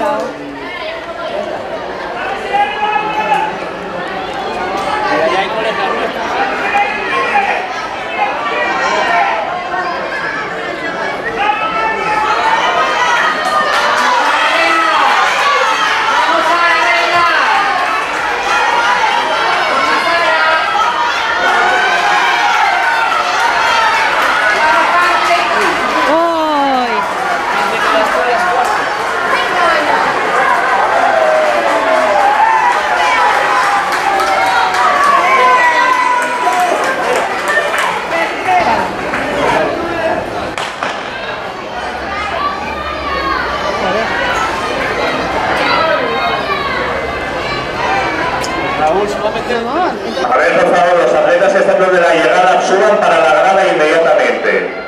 lado. A ver, por favor, los atletas estables de la llegada suban para la grada inmediatamente.